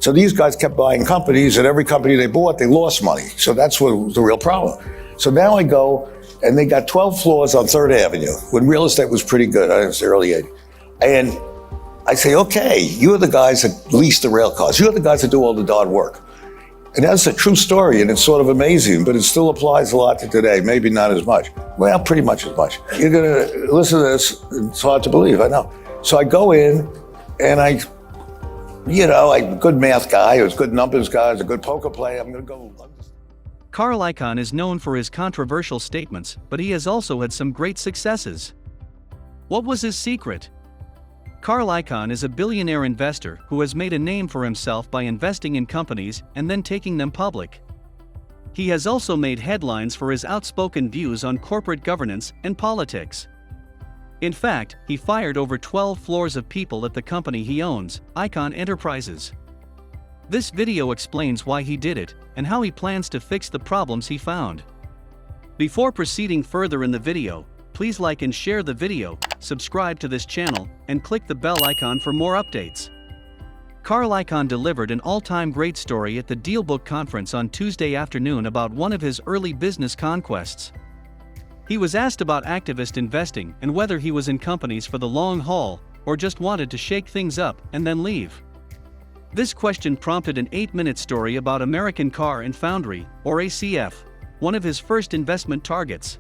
So these guys kept buying companies, and every company they bought, they lost money. So that's what was the real problem. So now I go, and they got 12 floors on 3rd Avenue, when real estate was pretty good. I was early 80s. And I say, okay, you're the guys that lease the rail cars. You're the guys that do all the darn work. And that's a true story, and it's sort of amazing, but it still applies a lot to today, maybe not as much. Well, pretty much as much. You're gonna listen to this, it's hard to believe, I know. So I go in, and I'm a good math guy, I was a good numbers guy, I was a good poker player, I'm gonna go. Carl Icahn is known for his controversial statements, but he has also had some great successes. What was his secret? Carl Icahn is a billionaire investor who has made a name for himself by investing in companies and then taking them public. He has also made headlines for his outspoken views on corporate governance and politics. In fact, he fired over 12 floors of people at the company he owns, Icahn Enterprises. This video explains why he did it and how he plans to fix the problems he found. Before proceeding further in the video, please like and share the video, subscribe to this channel, and click the bell icon for more updates. Carl Icahn delivered an all-time great story at the DealBook conference on Tuesday afternoon about one of his early business conquests. He was asked about activist investing and whether he was in companies for the long haul or just wanted to shake things up and then leave. This question prompted an 8-minute story about American Car and Foundry, or ACF, one of his first investment targets.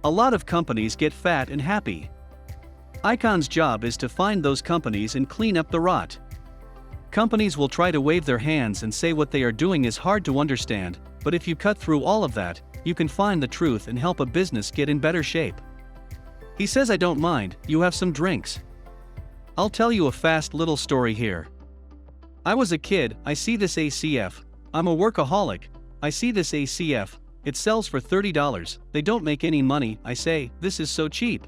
A lot of companies get fat and happy. Icahn's job is to find those companies and clean up the rot. Companies will try to wave their hands and say what they are doing is hard to understand, but if you cut through all of that, you can find the truth and help a business get in better shape. He says, I don't mind, you have some drinks. I'll tell you a fast little story here. I was a kid, I see this ACF, I'm a workaholic, I see this ACF, it sells for $30, they don't make any money, I say, this is so cheap.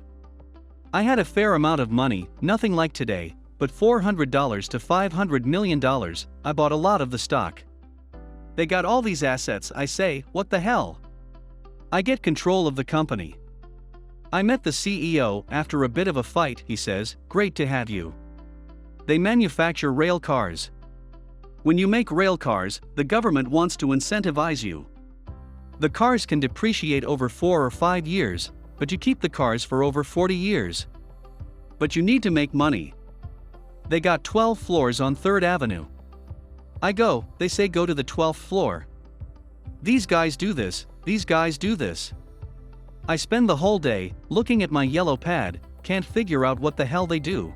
I had a fair amount of money, nothing like today, but $400 to $500 million, I bought a lot of the stock. They got all these assets, I say, what the hell? I get control of the company. I met the CEO after a bit of a fight, he says, great to have you. They manufacture rail cars. When you make rail cars, the government wants to incentivize you. The cars can depreciate over 4 or 5 years, but you keep the cars for over 40 years. But you need to make money. They got 12 floors on 3rd Avenue. I go, they say go to the 12th floor. These guys do this, these guys do this. I spend the whole day looking at my yellow pad, can't figure out what the hell they do.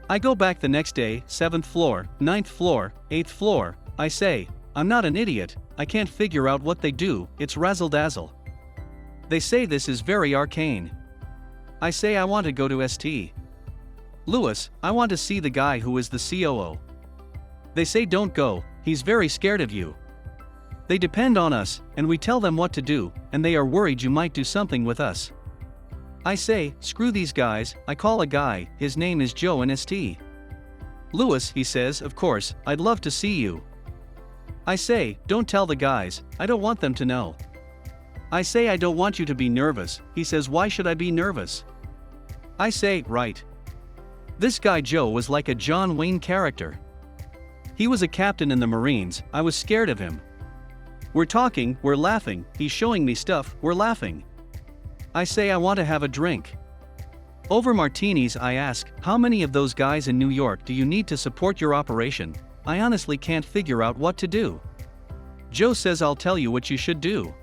I go back the next day, 7th floor, 9th floor, 8th floor, I say, I'm not an idiot, I can't figure out what they do, it's razzle-dazzle. They say this is very arcane. I say I want to go to St. Louis, I want to see the guy who is the COO. They say don't go, he's very scared of you. They depend on us, and we tell them what to do, and they are worried you might do something with us. I say, screw these guys, I call a guy, his name is Joe in St. Louis, he says, of course, I'd love to see you. I say, don't tell the guys, I don't want them to know. I say I don't want you to be nervous, he says why should I be nervous? I say, right. This guy Joe was like a John Wayne character. He was a captain in the Marines, I was scared of him. We're talking, we're laughing, he's showing me stuff, we're laughing. I say I want to have a drink. Over martinis I ask, how many of those guys in New York do you need to support your operation? I honestly can't figure out what to do. Joe says I'll tell you what you should do.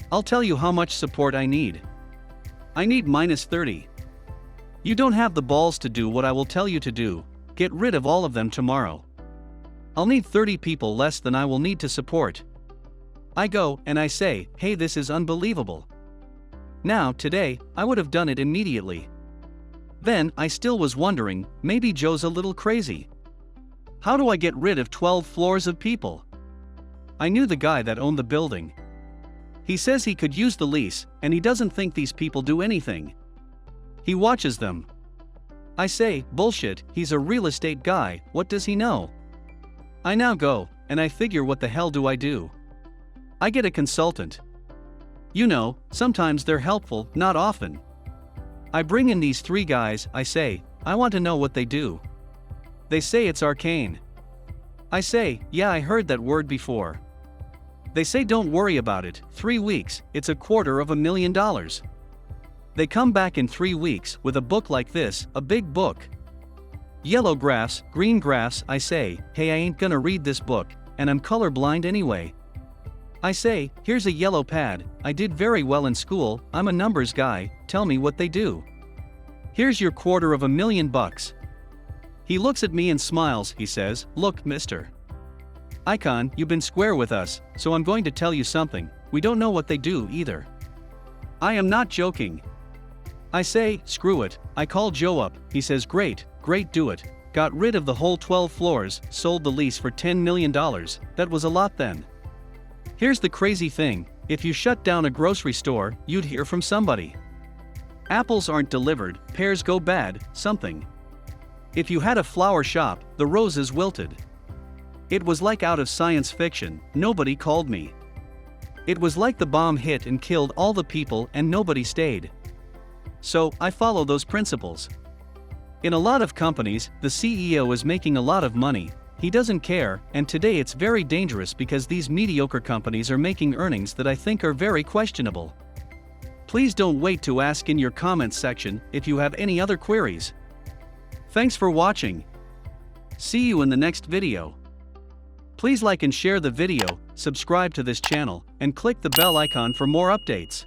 I'll tell you how much support I need. I need -30. You don't have the balls to do what I will tell you to do, get rid of all of them tomorrow. I'll need 30 people less than I will need to support. I go, and I say, hey, this is unbelievable. Now, today, I would have done it immediately. Then, I still was wondering, maybe Joe's a little crazy. How do I get rid of 12 floors of people? I knew the guy that owned the building. He says he could use the lease, and he doesn't think these people do anything. He watches them. I say, bullshit, he's a real estate guy, what does he know? I now go, and I figure what the hell do I do? I get a consultant. You know, sometimes they're helpful, not often. I bring in these 3 guys, I say, I want to know what they do. They say it's arcane. I say, yeah, I heard that word before. They say don't worry about it, 3 weeks, it's $250,000. They come back in 3 weeks with a book like this, a big book. Yellow graphs, green graphs. I say, hey, I ain't gonna read this book, and I'm colorblind anyway. I say, here's a yellow pad, I did very well in school, I'm a numbers guy, tell me what they do. Here's your $250,000. He looks at me and smiles, he says, look, mister Icahn, you've been square with us, so I'm going to tell you something, we don't know what they do either. I am not joking. I say, screw it, I call Joe up, he says great, do it. Got rid of the whole 12 floors, sold the lease for $10 million, that was a lot then. Here's the crazy thing, if you shut down a grocery store, you'd hear from somebody. Apples aren't delivered, pears go bad, something. If you had a flower shop, the roses wilted. It was like out of science fiction, nobody called me. It was like the bomb hit and killed all the people and nobody stayed. So, I follow those principles. In a lot of companies, the CEO is making a lot of money, he doesn't care, and today it's very dangerous because these mediocre companies are making earnings that I think are very questionable. Please don't wait to ask in your comments section if you have any other queries. Thanks for watching. See you in the next video. Please like and share the video, subscribe to this channel, and click the bell icon for more updates.